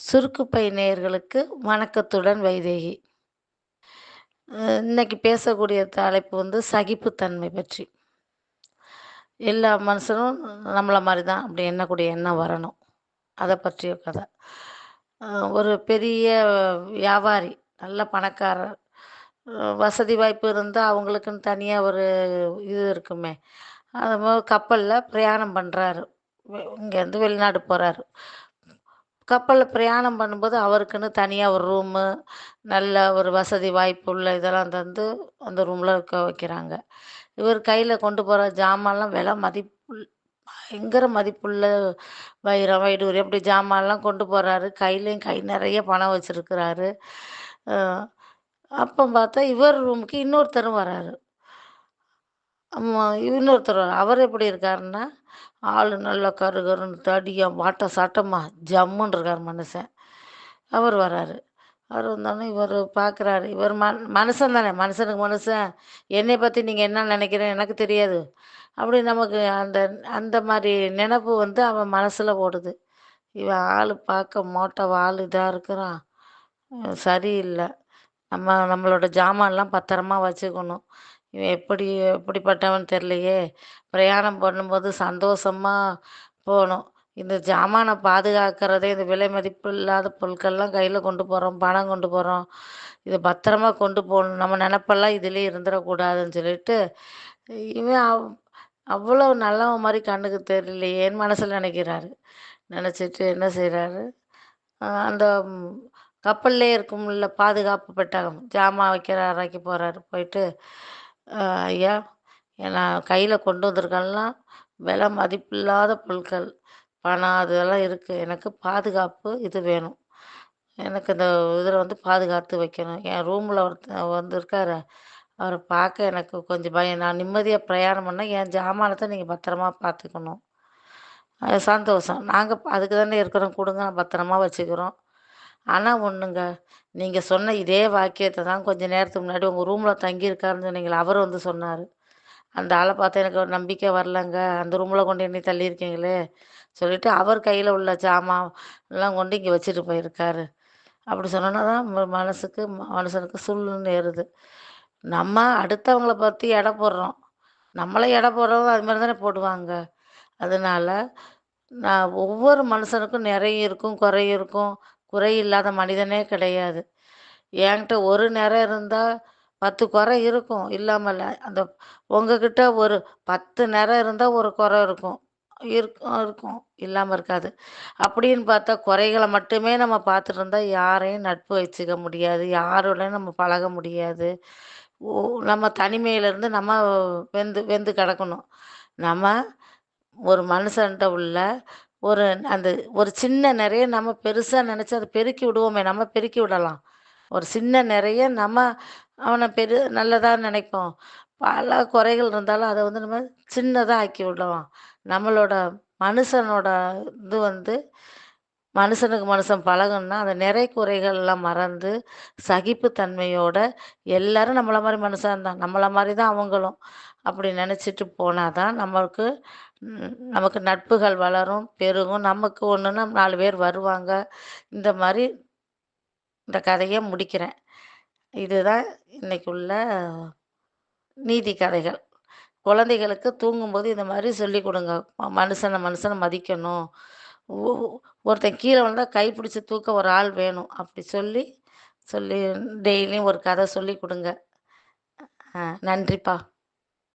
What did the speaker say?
சுருக்குப்பை நேயர்களுக்கு வணக்கத்துடன் வைதேகி. இன்னைக்கு பேசக்கூடிய தலைப்பு வந்து சகிப்புத்தன்மை பற்றி. எல்லா மனுஷனும் நம்மள மாரி தான் அப்படி எண்ணக்கூடிய எண்ணம் வரணும். அத பற்றிய கதை. அ ஒரு பெரிய வியாபாரி, நல்ல பணக்காரர். வசதி வாய்ப்பு இருந்தா அவங்களுக்குன்னு தனியா ஒரு இது இருக்குமே. அதுபோக கப்பல்ல பிரயாணம் பண்றாரு. இங்கேருந்து வெளிநாடு போறாரு. கப்பல்ல பிரயாணம் பண்ணும்போது அவருக்குன்னு தனியா ஒரு ரூமு, நல்ல ஒரு வசதி வாய்ப்புள்ள இதெல்லாம் தந்து அந்த ரூம்ல இருக்க வைக்கிறாங்க. இவர் கையில கொண்டு போற ஜாமான்லாம் விலை பயங்கர மதிப்புள்ள வைரம், வைடூரியம் இப்படி ஜாமான்லாம் கொண்டு போறாரு. கையிலயும் கை நெறைய பணம் வச்சிருக்கிறாரு. அ அப்ப பார்த்தா இவர் ரூமுக்கு இன்னொருத்தரும் வராரு. ஆமா. இன்னொருத்தர் அவர் எப்படி இருக்காருன்னா, ஆளு நல்லா கருகருன்னு தடியா, வாட்ட சாட்டமா ஜம்முன்னு இருக்காரு மனுஷன். அவர் வராரு. அவர் வந்தோனே இவரு பார்க்குறாரு. இவர் மனுஷன் தானே, மனுஷனுக்கு மனுஷன். என்னைய பத்தி நீங்க என்ன நெனைக்கிறேன்னு எனக்கு தெரியாது. அப்படி நமக்கு அந்த அந்த மாரி நெனப்பு வந்து அவன் மனசுல ஓடுது. இவன் ஆளு பார்க்க மோட்டை வாலு இதா இருக்கிறான். சரியில்ல. நம்மளோட ஜாமான்லாம் பத்திரமா வச்சுக்கணும். இவன் எப்படிப்பட்டவன்னு தெரியலையே! பிரயாணம் பண்ணும்போது சந்தோஷமா போணும். இந்த ஜாமான பாதுகாக்கிறதே இந்த விலை மதிப்பு இல்லாத பொருட்கள்லாம் கையில கொண்டு போறோம், பணம் கொண்டு போறோம். இத பத்திரமா கொண்டு போணும். நம்ம நெனப்பெல்லாம் இதிலயே இருந்துறக்கூடாதுன்னு சொல்லிட்டு, இவன் அவ்வளோ நல்லவன் மாரி கண்ணுக்கு தெரியலையேன்னு மனசுல நெனைக்கிறாரு. நெனச்சிட்டு என்ன செய்றாரு, அந்த கப்பல்லயே இருக்கும்ல பாதுகாப்பு பெட்டகம். ஜாமான் வைக்கிற அறைக்கு போறாரு. போயிட்டு, ஐயா நான் கையில கொண்டு வந்திருக்கெல்லாம் விலை மதிப்பில்லாத பொருட்கள். பணம் அதெல்லாம் இருக்கு. எனக்கு பாதுகாப்பு இது வேணும். எனக்கு இந்த இதில வந்து பாதுகாத்து வைக்கணும். என் ரூம்ல ஒருத்தர் வந்து இருக்காரு. அவர பார்க்க எனக்கு கொஞ்சம் பயம். நான் நிம்மதியா பிரயாணம் பண்ணா என் ஜாமானத்த நீங்க பத்திரமா பார்த்துக்கணும். சந்தோஷம். நாங்க அதுக்கு தானே இருக்கிறோம். குடுங்க நான் பத்திரமா வச்சுக்கிறோம். ஆனா ஒண்ணுங்க, நீங்க சொன்ன இதே வாக்கியத்த தான் கொஞ்ச நேரத்துக்கு முன்னாடி உங்க ரூம்ல தங்கியிருக்காருன்னு சொன்னீங்கல்ல, அவரு வந்து சொன்னாரு. அந்த ஆள பார்த்தா எனக்கு ஒரு நம்பிக்கை வரலங்க. அந்த ரூம்ல கொண்டு என்னைய தள்ளியிருக்கீங்களே! சொல்லிட்டு அவர் கையில உள்ள ஜாமான் எல்லாம் கொண்டு இங்க வச்சுட்டு போயிருக்காரு. அப்படி சொன்னோன தான் மனுஷனுக்கு சுள்ளுன்னு ஏறுது. நம்ம அடுத்தவங்கள பத்தி எடை போடுறோம். நம்மள எடை போடுறவங்க அது மாரி தானே போடுவாங்க. அதனால நான் ஒவ்வொரு மனுஷனுக்கும் நிறைய இருக்கும், குறை இருக்கும். குறை இல்லாத மனிதனே கிடையாது. என்கிட்ட ஒரு நிறை இருந்தா 10 குறை இருக்கும். இல்லாம இல்ல. உங்ககிட்ட ஒரு 10 நிறை இருந்தா ஒரு குறை இருக்கும். இருக்கும் இருக்கும். இல்லாம இருக்காது. அப்படின்னு பார்த்தா குறைகள மட்டுமே நம்ம பார்த்துட்டு இருந்தா யாரையும் நட்பு வச்சுக்க முடியாது. யாரோடையும் நம்ம பழக முடியாது. ஓ நம்ம தனிமையில இருந்து நம்ம வெந்து வெந்து கிடக்கணும். நம்ம ஒரு மனுஷன்ட்ட உள்ள ஒரு அந்த ஒரு சின்ன நிறைய நம்ம பெருசா நினைச்சு அத பெருக்கி விடுவோமே, நம்ம பெருக்கி விடலாம். ஒரு சின்ன நிறைய நம்ம அவன நல்லதா நினைப்போம். பல குறைகள் இருந்தாலும் அத வந்து நம்ம சின்னதா ஆக்கி விடலாம். நம்மளோட மனுஷனோட இது வந்து மனுஷனுக்கு மனுஷன் பழகணும்னா, அந்த நிறை குறைகள்லாம் மறந்து, சகிப்புத்தன்மையோட எல்லாரும் நம்மள மாரி மனுஷன் தான். நம்மள மாரி தான் அவங்களும். அப்படி நெனச்சிட்டு போனா தான் நமக்கு நட்புகள் வளரும், பெருகும். நமக்கு ஒண்ணுன்னா 4 பேர் வருவாங்க. இந்த மாரி இந்த கதைய முடிக்கிறேன். இதுதான் இன்னைக்கு உள்ள நீதி கதைகள். குழந்தைகளுக்கு தூங்கும்போது இந்த மாரி சொல்லிக் குடுங்க. மனுஷன மதிக்கணும். ஒ ஒருத்தன் கீழ விழுந்தா கைப்பிடிச்சு தூக்க ஒரு ஆள் வேணும். அப்படி சொல்லி சொல்லி டெய்லியும் ஒரு கதை சொல்லிக் குடுங்க. நன்றிப்பா.